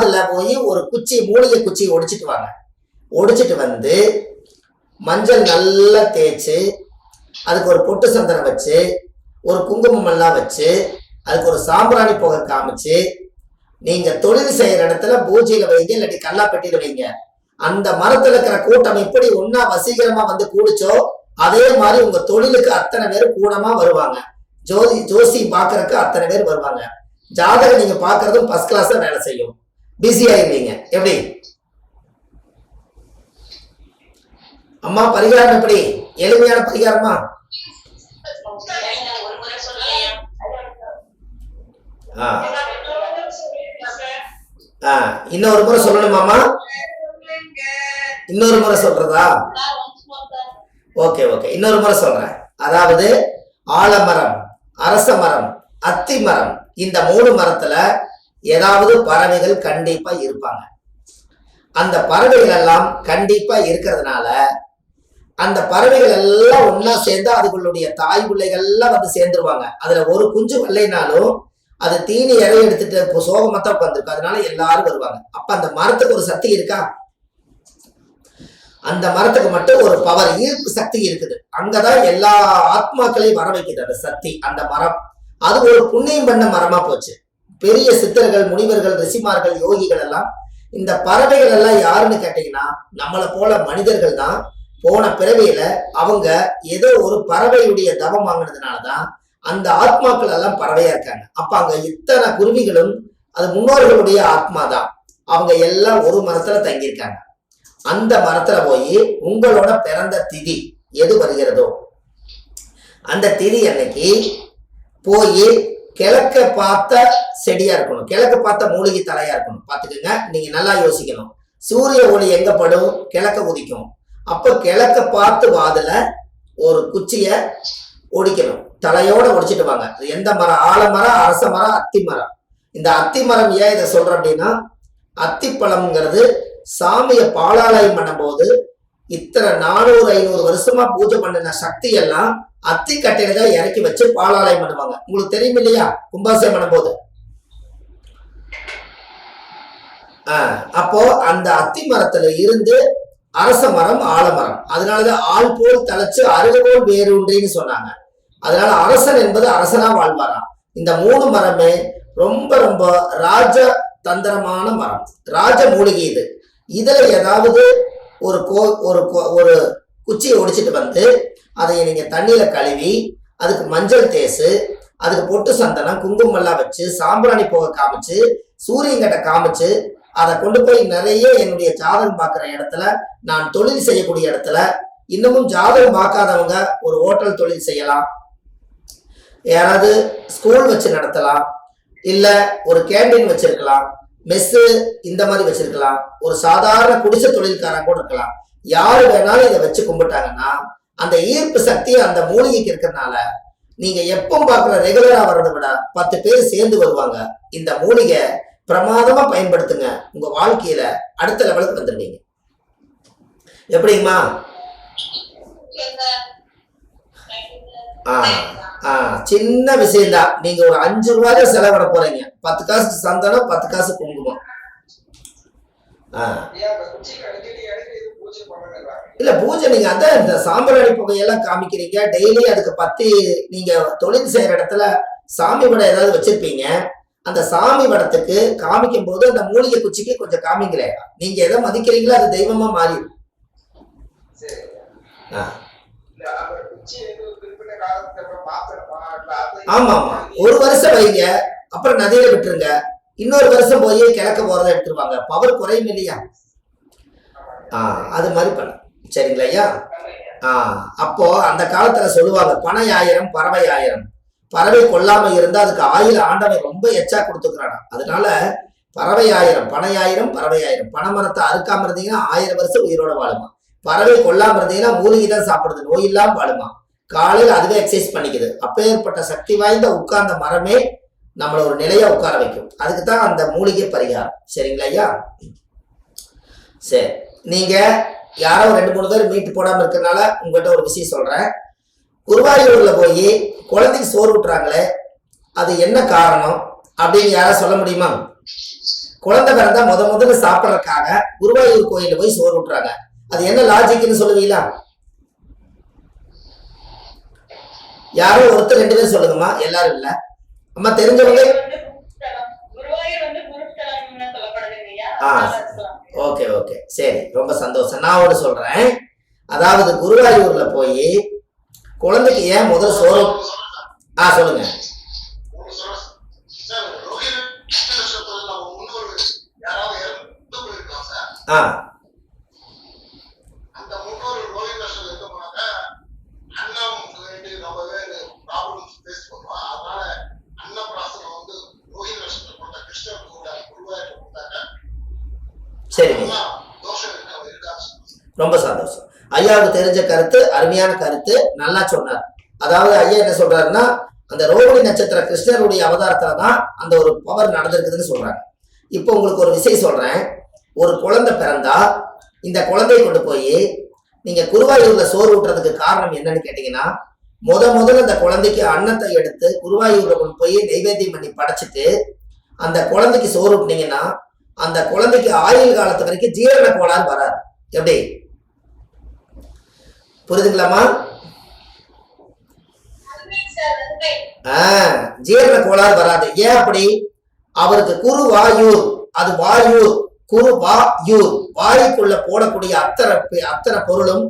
வாதுல போய் ஒரு குச்சி மூலிகை குச்சி ஒடிச்சிட்டு வாங்க. ஒடிச்சிட்டு வந்து மஞ்சள் நல்லா தேய்ச்சி அதுக்கு ஒரு பொட்டு சந்தனம் வச்சு ஒரு குங்குமம் எல்லாம் வச்சு அதுக்கு ஒரு சாம்பிராணி புகை காமிச்சு நீங்க தொழில் செய்யற இடத்துல பூஜையில வைங்க, இல்லாட்டி கல்லாப்பெட்டியில வைங்க. அந்த மரத்துல இருக்கிற கூட்டம் எப்படி ஒன்னா வசீகரமா வந்து கூடிச்சோ அதே மாதிரி உங்க தொழிலுக்கு அத்தனை பேர் கூடமா வருவாங்க. ஜோசி பாக்குறதுக்கு அத்தனை பேர் வருவாங்க. ஜாதகம் நீங்க பாக்குறதும் ஃபர்ஸ்ட் கிளாஸா வேலை செய்யும். பிஸி ஆயிருவீங்க. எப்படி அம்மா பரிகாரம்? எப்படி எளிமையான பரிகாரமா? இன்னொரு முறை சொல்லணுமாமா? இன்னொரு முறை சொல்றதா? ஓகே ஓகே, இன்னொரு முறை சொல்றேன். அதாவது ஆலமரம், அரச மரம், அத்தி மரம், இந்த 3 மரத்துல ஏதாவது பறவைகள் கண்டிப்பா இருப்பாங்க. அந்த பறவைகள் எல்லாம் கண்டிப்பா இருக்கிறதுனால அந்த பறவைகள் எல்லாம் ஒன்னா சேர்ந்து அதுகளுடைய தாய் பிள்ளைகள் எல்லாம் வந்து சேர்ந்துருவாங்க. அதுல ஒரு குஞ்சு வரலைனாலும் அது தீனி இறை எடுத்துட்டு சோகமத்தான் உட்காந்துருக்கு. அதனால எல்லாரும் வருவாங்க. அப்ப அந்த மரத்துக்கு ஒரு சக்தி இருக்கா? அந்த மரத்துக்கு மட்டும் ஒரு பவர், ஈர்ப்பு சக்தி இருக்குது. அங்கதான் எல்லா ஆத்மாக்களையும் வர வைக்குது அந்த சக்தி, அந்த மரம். அது ஒரு புண்ணியம் பண்ண மரமா போச்சு. பெரிய சித்தர்கள், முனிவர்கள், ரிஷிமார்கள், யோகிகள் எல்லாம் இந்த பறவைகள் எல்லாம் யாருன்னு கேட்டீங்கன்னா நம்மளை போல மனிதர்கள் தான். போன பிறவியில அவங்க ஏதோ ஒரு பறவையுடைய தவம் வாங்கினதுனாலதான் அந்த ஆத்மாக்கள் எல்லாம் பறவையா இருக்காங்க. அப்ப அங்க இத்தனை குருவிகளும் அது முன்னோர்களுடைய ஆத்மா தான். அவங்க எல்லாம் ஒரு மரத்துல தங்கியிருக்காங்க. அந்த மரத்துல போய் உங்களோட பிறந்த திதி எது வருகிறதோ அந்த திதி அன்னைக்கு போய் கிழக்க பார்த்த செடியா இருக்கணும், கிழக்க பார்த்த மூலிகை தலையா இருக்கணும். பாத்துக்கோங்க, நீங்க நல்லா யோசிக்கணும். சூரிய ஒளி எங்க படும்? கிழக்க உதிக்கும். அப்ப கிழக்க பார்த்து வாதுல ஒரு குச்சிய ஒடிக்கணும், தலையோட ஒடிச்சிட்டு வாங்க. எந்த மரம்? ஆலமரம், அரச மரம், அத்தி மரம். இந்த அத்தி மரம் ஏன் இதை சொல்றேன் அப்படின்னா, அத்திப்பழம்ங்கிறது சாமியை பாலாலயம் பண்ணும் போது இத்தனை 400-500 வருஷமா பூஜை பண்ணின சக்தி எல்லாம் அத்தி கட்டையில தான் இறக்கி வச்சு பாலாலயம் பண்ணுவாங்க. உங்களுக்கு தெரியும் இல்லையா? கும்பாபிஷேகம் பண்ணும் போது. அப்போ அந்த அத்தி மரத்துல இருந்து அரச மரம், ஆலமரம். அதனாலதான் ஆள் போல் தலைச்சு அருகபோல் வேரூன்றின்னு சொன்னாங்க. அதனால அரசன் என்பது அரசனா வாழ்வாராம். இந்த 3 மரமே ரொம்ப ரொம்ப ராஜ தந்திரமான மரம், ராஜ மூலிகை. இதுல ஏதாவது ஒரு குச்சியை ஒடிச்சிட்டு வந்து அதை நீங்க தண்ணியில கழுவி அதுக்கு மஞ்சள் தேசு, அதுக்கு பொட்டு சந்தனம், குங்குமம் எல்லாம் வச்சு சாம்பிராணி புகை காமிச்சு சூரியன்கிட்ட காமிச்சு அதை கொண்டு போய் நிறைய என்னுடைய ஜாதகம் பார்க்குற இடத்துல, நான் தொழில் செய்யக்கூடிய இடத்துல, இன்னமும் ஜாதகம் பார்க்காதவங்க ஒரு ஹோட்டல் தொழில் செய்யலாம், யாராவது ஸ்கூல் வச்சு நடத்தலாம், இல்ல ஒரு கேண்டீன் வச்சிருக்கலாம், மெஸ்ஸு இந்த மாதிரி வச்சிருக்கலாம், ஒரு சாதாரண குடிசை தொழில்காரன் கூட இருக்கலாம். யாரு வேணாலும் இதை வச்சு கும்பிட்டாங்கன்னா அந்த ஈர்ப்பு சக்தி அந்த மூலிகைக்கு இருக்கிறதுனால நீங்க எப்போ பார்க்குற ரெகுலரா வர்றதை விட 10 பேர் சேர்ந்து வருவாங்க. இந்த மூலிகை பிரமாதமா பயன்படுத்துங்க. உங்க வாழ்க்கையில அடுத்த லெவலுக்கு வந்துருவீங்க. எப்படிங்கம்மா? சின்ன விஷயம்தான். நீங்க ஒரு 5 ரூபாய் செலவிட போறீங்க. 10 காசு சந்தனம், 10 காசு குங்குமம். இல்ல பூஜை நீங்க அதான் இந்த சாம்பிராணி புகையெல்லாம் காமிக்கிறீங்க டெய்லி. அதுக்கு 10 நீங்க தொழில் செய்யற இடத்துல சாமி படம் ஏதாவது வச்சிருப்பீங்க. அந்த சாமி படத்துக்கு காமிக்கும் போது அந்த மூலிகை குச்சிக்கு கொஞ்சம் காமிங்களே. நீங்க எதை மதிக்கிறீங்களோ அது தெய்வமா மாறிடும். ஆமா ஆமா, ஒரு வருஷம் வைங்க, அப்புறம் நதியில விட்டுருங்க. இன்னொரு வருஷம் போய் கிழக்க போறதை எடுத்துருவாங்க. பவர் குறையும் இல்லையா? அது மாதிரி பண்ண சரிங்களா ஐயா? அப்போ அந்த காலத்துல சொல்லுவாங்க பனை 1000 பறவை 1000. பறவை கொல்லாம இருந்தா அதுக்கு ஆயுள் ஆண்டவன் ரொம்ப எச்சா கொடுத்துக்கிறானா. அதனால பறவை 1000, பனை 1000, பறவை 1000. பனைமரத்தை அறுக்காம இருந்தீங்கன்னா 1000 வருஷம் உயிரோட வாழுமா. பறவை கொல்லாம இருந்தீங்கன்னா மூலிகை தான் சாப்பிடுது, நோய் இல்லாம வாழுமா. காலையில் அதுவே எக்ஸசைஸ் பண்ணிக்குது. அப்பேற்பட்ட சக்தி வாய்ந்த உட்கார்ந்த மரமே நம்மளை ஒரு நிலையா உட்கார வைக்கும். அதுக்கு தான் அந்த மூலிகை பரிகாரம். சரிங்களா ஐயா? சரி, நீங்க யாரோ 2-3 பேர் மீட்டு போடாம இருக்கிறதுனால உங்ககிட்ட ஒரு விஷயம் சொல்றேன். குருவாயூர்ல போய் குழந்தைக்கு சோறு விட்டுறாங்களே, அது என்ன காரணம் அப்படின்னு யாரா சொல்ல முடியுமா? குழந்தை பிறந்தா முதல்ல சாப்பிடறதுக்காக குருவாயூர் கோயில போய் சோறு விட்டுறாங்க. அது என்ன லாஜிக்னு சொல்லுவீங்களா? யாரோ ஒருத்தர் 2 பேர் சொல்லுங்கம்மா, எல்லாரும் இல்ல. அம்மா தெரிஞ்சவங்க. ஓகே ஓகே சரி, ரொம்ப சந்தோஷம். நான் ஒன்று சொல்றேன். அதாவது குருவாயூர்ல போய் குழந்தைக்கு ஏன் முதல் சோறு சொல்லுங்க. சரி, ரொம்ப சந்தோஷம். ஐயாவுக்கு தெரிஞ்ச கருத்து, அருமையான கருத்து, நல்லா சொன்னார். அதாவது ஐயா என்ன சொல்றாருன்னா, அந்த ரோகிணி நட்சத்திர கிருஷ்ணருடைய அவதாரத்துல தான் அந்த ஒரு பவர் நடந்திருக்குதுன்னு சொல்றாங்க. இப்போ உங்களுக்கு ஒரு விஷயம் சொல்றேன். ஒரு குழந்தை பிறந்தா இந்த குழந்தையை கொண்டு போய் நீங்க குருவாயூர்ல சோறு ஊட்டுறதுக்கு காரணம் என்னன்னு கேட்டீங்கன்னா, முதல்ல அந்த குழந்தைக்கு அன்னத்தை எடுத்து குருவாயூர்ல கொண்டு போய் நைவேத்தியம் பண்ணி படைச்சிட்டு அந்த குழந்தைக்கு சோறு ஊட்டினீங்கன்னா அந்த குழந்தைக்கு ஆயுள் காலத்து வரைக்கும் ஜீரண கோளாறு வராது. எப்படி புரியுதுங்களாமா? ஜீரண கோளாறு வராது. ஏன் அப்படி? அவருக்கு குருவாயூர், அது வாயூர், குருவாயூர், வாய்க்குள்ள போடக்கூடிய அத்தனை பொருளும்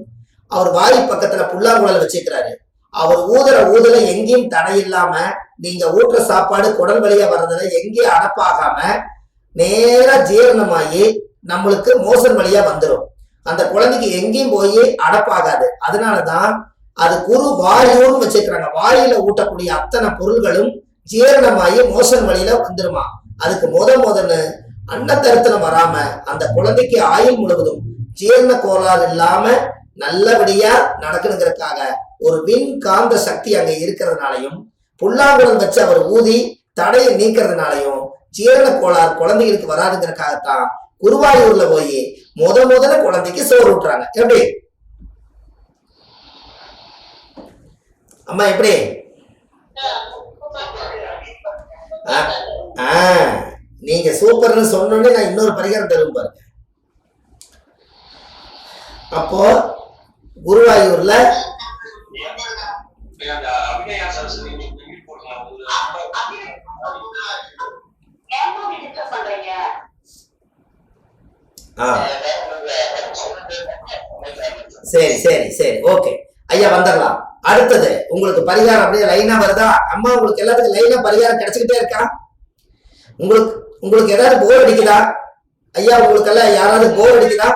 அவர் வாய் பக்கத்துல புல்லாங்குழல் வச்சிருக்கிறாரு. அவர் ஊதுல எங்கேயும் தடை இல்லாம நீங்க ஊட்டுற சாப்பாடு குடல் வழியா வர்றதுல எங்கேயும் அடப்பாகாம நேரா ஜீரணமாயி நம்மளுக்கு மோசன் வழியா வந்துடும். அந்த குழந்தைக்கு எங்கேயும் போய் அடப்பாகாது. அதனாலதான் அது குரு வாயூர்னு வச்சிருக்கிறாங்க. வாயில ஊட்டக்கூடிய அத்தனை பொருள்களும் ஜீரணமாயி மோசன் வழியில வந்துருமா. அதுக்கு முதல்ல அன்னத்தருத்தனம் வராம அந்த குழந்தைக்கு ஆயுள் முழுவதும் ஜீரண கோளாறு இல்லாம நல்லபடியா நடக்கணுங்கிறதுக்காக ஒரு விண் காந்த சக்தி அங்க இருக்கிறதுனாலையும் புல்லாங்குழல் வச்சு அவர் ஊதி தடையை நீக்கிறதுனாலையும் ஜீரண கோளாறு குழந்தைகளுக்கு வராதுங்கிறதுக்காகத்தான் குருவாயூர்ல போய் முதல்ல குழந்தைக்கு சோறு ஊட்டுறாங்க. எப்படி அம்மா? எப்படி நீங்க சூப்பர்னு சொன்னோடனே நான் இன்னொரு பரிகாரம் தரும் பாருங்க. அப்போ குருவாயூர்ல சரி சரி சரி ஓகே ஐயா, வந்துடலாம். அடுத்தது உங்களுக்கு பரிகாரம் அப்படியே லைனா வருதா? அம்மா உங்களுக்கு எல்லாத்துக்கும் லைனா பரிகாரம் கிடைச்சுக்கிட்டே இருக்கா? உங்களுக்கு ஏதாவது போர் அடிக்குதா ஐயா? உங்களுக்கு எல்லாம் யாராவது போர் அடிக்குதா?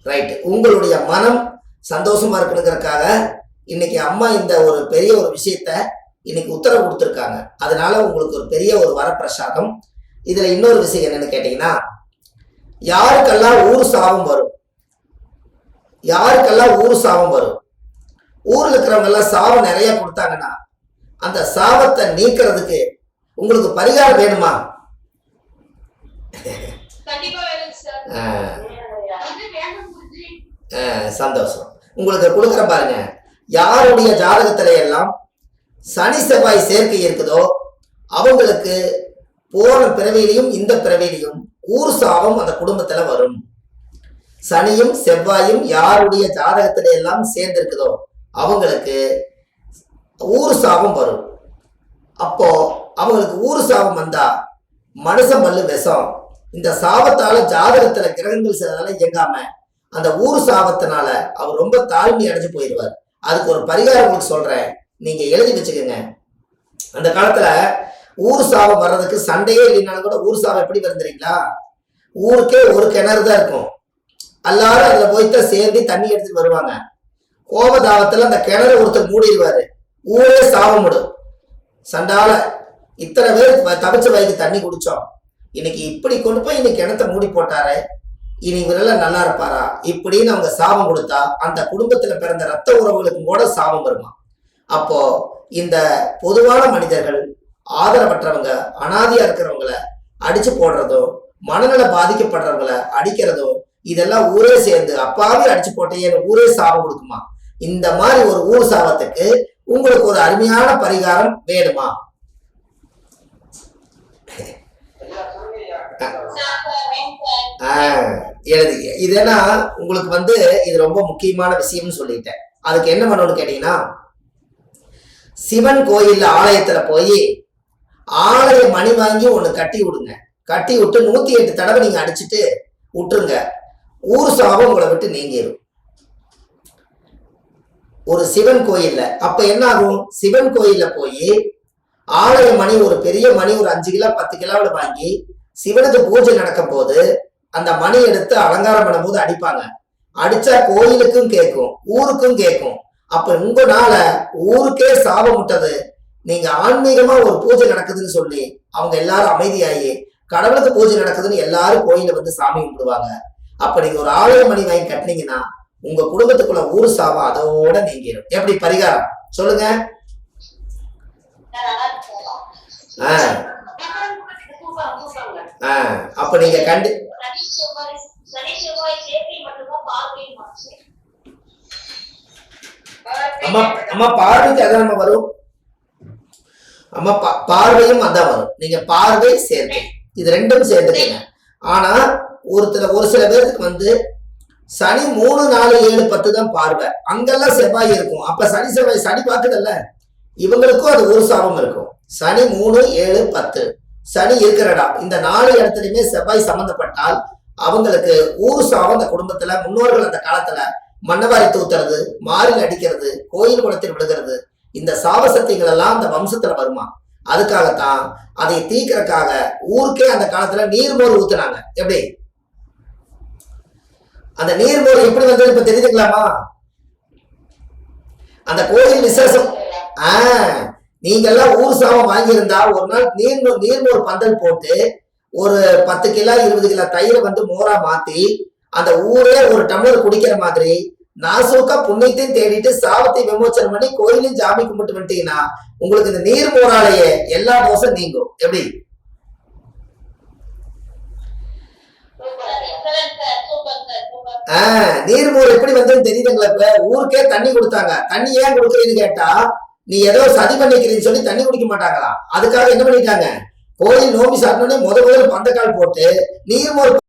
ரைட். உங்களுடைய மனம் சந்தோஷமா இருக்கணுங்கிறதுக்காக இன்னைக்கு அம்மா இந்த ஒரு பெரிய ஒரு விஷயத்த இன்னைக்கு உத்தரவு கொடுத்துருக்காங்க. அதனால உங்களுக்கு ஒரு பெரிய ஒரு வரப்பிரசாதம். இதுல இன்னொரு விஷயம் என்னன்னு கேட்டீங்கன்னா, யாருக்கெல்லாம் ஊர் சாபம் வரும், ஊர்ல இருக்கிறவங்க எல்லாம் சாபம் நிறைய கொடுத்தாங்கன்னா அந்த சாபத்தை நீக்கிறதுக்கு உங்களுக்கு பரிகாரம் வேணுமா? சந்தோஷம். உங்களுக்கு கொடுக்குற பாருங்க. யாருடைய ஜாதகத்தில எல்லாம் சனி செவ்வாய் சேர்க்கை இருக்குதோ அவங்களுக்கு போன பிறவியிலையும் இந்த பிறவியிலையும் ஊர் சாபம் அந்த குடும்பத்துல வரும். சனியும் செவ்வாயும் யாருடைய ஜாதகத்தில எல்லாம் சேர்ந்திருக்குதோ அவங்களுக்கு ஊர் சாபம் வரும். அப்போ அவங்களுக்கு ஊர் சாபம் வந்தா மனுஷன் பல்லு விஷம். இந்த சாபத்தால ஜாதகத்துல கிரகங்கள் சிலதால இயங்காம அந்த ஊர் சாபத்தினால அவர் ரொம்ப தாழ்மை அடைஞ்சு போயிடுவார். அதுக்கு ஒரு பரிகாரம் உங்களுக்கு சொல்றேன், நீங்க எழுதி வச்சுக்கோங்க. அந்த காலத்துல ஊர் சாபம் வர்றதுக்கு சண்டையே இல்லைனாலும் கூட ஊர் சாபம் எப்படி வந்துறீங்களா? ஊருக்கே ஒரு கிணறு தான் இருக்கும். எல்லாரும் அதுல போய்தான் சேர்ந்து தண்ணி எடுத்துட்டு வருவாங்க. கோபதாபத்துல அந்த கிணறு ஒருத்தர் மூடிடுவாரு, ஊரே சாபம் விடும். சண்டால இத்தனை பேர் தவிச்ச வயது தண்ணி குடிச்சோம், இன்னைக்கு இப்படி கொண்டு போய் இன்னைக்கு கிணத்தை மூடி போட்டாரு, இனி இவரெல்லாம் நல்லா இருப்பாரா இப்படின்னு அவங்க சாபம் கொடுத்தா அந்த குடும்பத்துல பிறந்த ரத்த உறவுகளுக்கும் கூட சாபம் வருமா. அப்போ இந்த பொதுவான மனிதர்கள், ஆதரவற்றவங்க, அனாதையா இருக்கிறவங்களை அடிச்சு போடுறதும், மனநல பாதிக்கப்படுறவங்களை அடிக்கிறதும், இதெல்லாம் ஊரே சேர்ந்து அப்பாவே அடிச்சு போட்டேன்னு ஊரே சாபம் கொடுக்குமா. இந்த மாதிரி ஒரு ஊர் சாபத்துக்கு உங்களுக்கு ஒரு அருமையான பரிகாரம் வேணுமா? எழுதிங்க. இதேனா உங்களுக்கு இது ரொம்ப முக்கியமான விஷயம்னு சொல்லிட்டேன். அதுக்கு என்ன பண்ணணும்னு கேட்டீங்கன்னா, சிவன் கோயில் ஆலயத்துல போய் ஆலய மணி வாங்கி ஒண்ணு கட்டி விடுங்க. கட்டி விட்டு 108 தடவை நீங்க அடிச்சுட்டு விட்டுருங்க. ஊர் சாபம் உங்களை விட்டு நீங்கிடும். ஒரு சிவன் கோயில்ல அப்ப என்ன ஆகும்? சிவன் கோயில்ல போய் ஆலய மணி, ஒரு பெரிய மணி, ஒரு 5 கிலோ 10 கிலோவில் வாங்கி சிவனுக்கு பூஜை நடக்கும் போது அந்த மணி எடுத்து அலங்காரம் பண்ணும் போது அடிப்பாங்க. அடிச்சா கோயிலுக்கும் கேட்கும், ஊருக்கும் கேட்கும். அப்ப உங்களால ஊருக்கே சாபம் விட்டது. நீங்க ஆன்மீகமா ஒரு பூஜை நடக்குதுன்னு சொல்லி அவங்க எல்லாரும் அமைதியாகி கடவுளுக்கு பூஜை நடக்குதுன்னு எல்லாரும் கோயில சாமி கும்பிடுவாங்க. அப்ப நீங்க ஒரு ஆலய மணி வாங்கி கட்டினீங்கன்னா உங்க குடும்பத்துக்குள்ள ஊர் சாபம் அதோட நீங்கிடும். எப்படி பரிகாரம் சொல்லுங்க? அப்ப நீங்க அம்மா பார்வைக்கு அதான் நம்ம வரும். அம்மா பார்வையும் அதான் வரும். நீங்க பார்வை சேர்க்கை இது ரெண்டும் சேர்ந்துக்கீங்க. ஆனா ஒரு சில பேருக்கு சனி 3, 4, 7, 10 தான் பார்வை. அங்கெல்லாம் செவ்வாய் இருக்கும். அப்ப சனி செவ்வாய் சனி பார்க்குதல்ல, இவங்களுக்கும் அது ஒரு சாபம் இருக்கும். சனி 3, 7, 10 சனி இருக்கிறடா இந்த 4 இடத்துலயுமே செவ்வாய் சம்பந்தப்பட்டால் அவங்களுக்கு ஊர் சாபம். அந்த குடும்பத்துல முன்னோர்கள் அந்த காலத்துல மண்ணவாரி தூத்துறது, மாறில் அடிக்கிறது, கோயில் குளத்தில் விழுகிறது, இந்த சாபசக்திகள் எல்லாம் அந்த வம்சத்துல வருமா. அதுக்காகத்தான் அதை தீக்கிறதுக்காக ஊருக்கே அந்த காலத்துல நீர்மோர் ஊத்துனாங்க. எப்படி அந்த நீர்மோர் எப்படி வந்தது இப்ப தெரிஞ்சுக்கலாமா? அந்த கோயில் விசேஷம். நீங்க எல்லாம் ஊர் சாபம் வாங்கியிருந்தா ஒரு நாள் நீர்மோர் பந்தல் போட்டு ஒரு 10 கிலோ 20 கிலோ தயிரை மோரா மாத்தி அந்த ஊரே ஒரு டம்ளர் குடிக்கிற மாதிரி நாசூக்கா புண்ணியத்தையும் தேடிட்டு சாபத்தை விமோச்சனம் பண்ணி கோயிலையும் ஜாமி கும்பிட்டு வந்துட்டீங்கன்னா உங்களுக்கு இந்த நீர் மோராலேயே எல்லா தோஷம் நீங்கும். எப்படி நீர்மோர் எப்படி வந்ததுன்னு தெரியுதுங்களா? இப்ப ஊருக்கே தண்ணி கொடுத்தாங்க. தண்ணி ஏன் கொடுக்குறீன்னு கேட்டா, நீ ஏதோ சதி பண்ணிக்கிறீன்னு சொல்லி தண்ணி குடிக்க மாட்டாங்களா? அதுக்காக என்ன பண்ணிட்டாங்க? கோயில் நோம்பி சாப்பிட்டோன்னே முதல்ல பந்தக்கால் போட்டு நீர்மோர்